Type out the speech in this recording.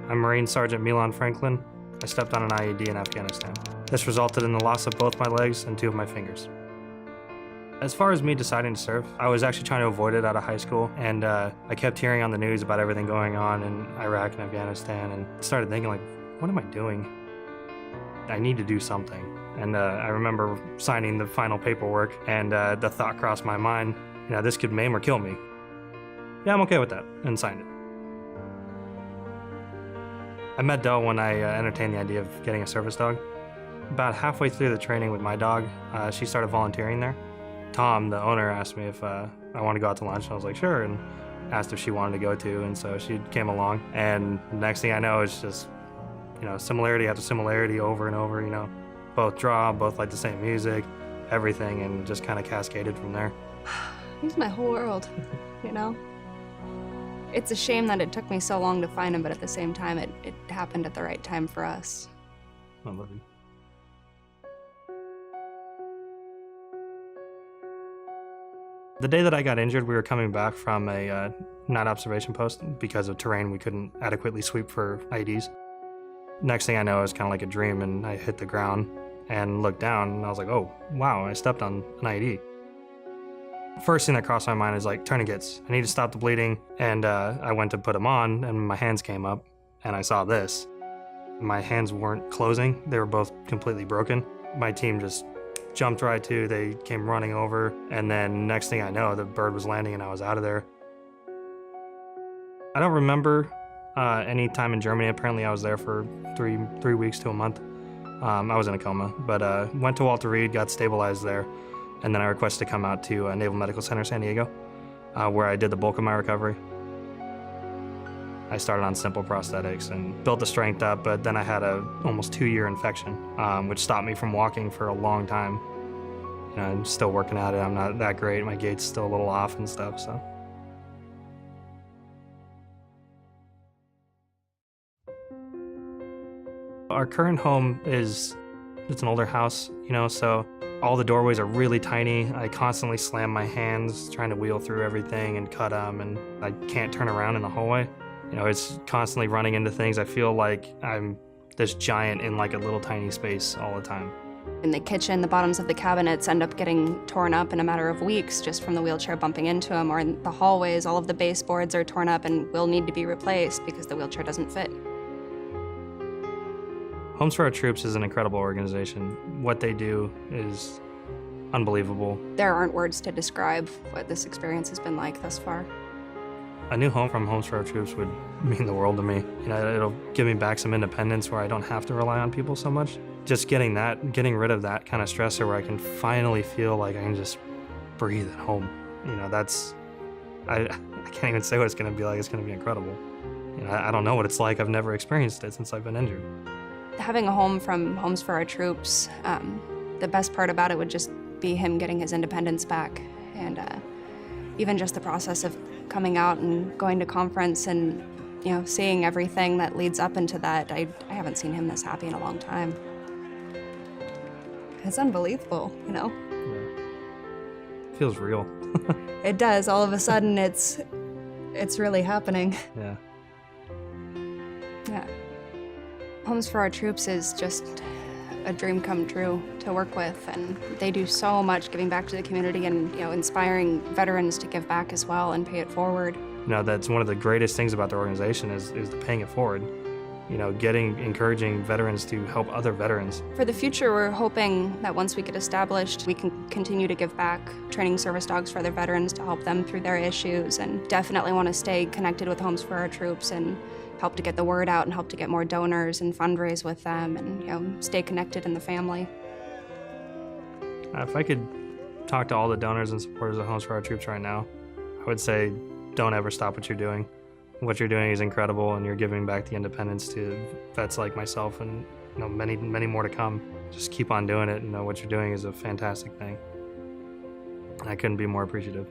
I'm Marine Sergeant Milan. I stepped on an IED in Afghanistan. This resulted in the loss of both my legs and 2 of my fingers. As far as me deciding to serve, I was actually trying to avoid it out of high school, and I kept hearing on the news about everything going on in Iraq and Afghanistan, and started thinking, like, what am I doing? I need to do something. And I remember signing the final paperwork, and the thought crossed my mind, this could maim or kill me. Yeah, I'm okay with that, and signed it. I met Dell when I entertained the idea of getting a service dog. About halfway through the training with my dog, she started volunteering there. Tom, the owner, asked me if I wanted to go out to lunch, and I was like, sure, and asked if she wanted to go too, and so she came along, and the next thing I know, it's just, similarity after similarity over and over, both draw, both like the same music, everything, and just kind of cascaded from there. He's my whole world, It's a shame that it took me so long to find him, but at the same time, it happened at the right time for us. I love you. The day that I got injured, we were coming back from a night observation post. Because of terrain, we couldn't adequately sweep for IEDs. Next thing I know, it was kind of like a dream, and I hit the ground and looked down, and I was like, oh, wow, I stepped on an IED. First thing that crossed my mind is like, tourniquets. I need to stop the bleeding, and I went to put them on, and my hands came up, and I saw this. My hands weren't closing. They were both completely broken. My team just jumped right to, they came running over, and then next thing I know, the bird was landing and I was out of there. I don't remember any time in Germany. Apparently I was there for three weeks to a month. I was in a coma, but went to Walter Reed, got stabilized there, and then I requested to come out to Naval Medical Center San Diego, where I did the bulk of my recovery. I started on simple prosthetics and built the strength up, but then I had a almost 2-year infection, which stopped me from walking for a long time. I'm still working at it. I'm not that great. My gait's still a little off and stuff, so. Our current home it's an older house, so all the doorways are really tiny. I constantly slam my hands trying to wheel through everything and cut them, and I can't turn around in the hallway. It's constantly running into things. I feel like I'm this giant in like a little tiny space all the time. In the kitchen, the bottoms of the cabinets end up getting torn up in a matter of weeks just from the wheelchair bumping into them, or in the hallways, all of the baseboards are torn up and will need to be replaced because the wheelchair doesn't fit. Homes for Our Troops is an incredible organization. What they do is unbelievable. There aren't words to describe what this experience has been like thus far. A new home from Homes for Our Troops would mean the world to me. It'll give me back some independence where I don't have to rely on people so much. Just getting rid of that kind of stressor where I can finally feel like I can just breathe at home. I can't even say what it's gonna be like. It's gonna be incredible. I don't know what it's like. I've never experienced it since I've been injured. Having a home from Homes for Our Troops, the best part about it would just be him getting his independence back, and even just the process of coming out and going to conference and seeing everything that leads up into that. I haven't seen him this happy in a long time. It's unbelievable, Yeah. Feels real. It does. All of a sudden, it's really happening. Yeah. Yeah. Homes for Our Troops is just a dream come true to work with, and they do so much giving back to the community and inspiring veterans to give back as well and pay it forward. That's one of the greatest things about the organization is the paying it forward. Encouraging veterans to help other veterans. For the future, we're hoping that once we get established, we can continue to give back, training service dogs for other veterans to help them through their issues, and definitely want to stay connected with Homes for Our Troops and help to get the word out and help to get more donors and fundraise with them and stay connected in the family. If I could talk to all the donors and supporters of Homes for Our Troops right now, I would say don't ever stop what you're doing. What you're doing is incredible, and you're giving back the independence to vets like myself and many, many more to come. Just keep on doing it, and what you're doing is a fantastic thing. And I couldn't be more appreciative.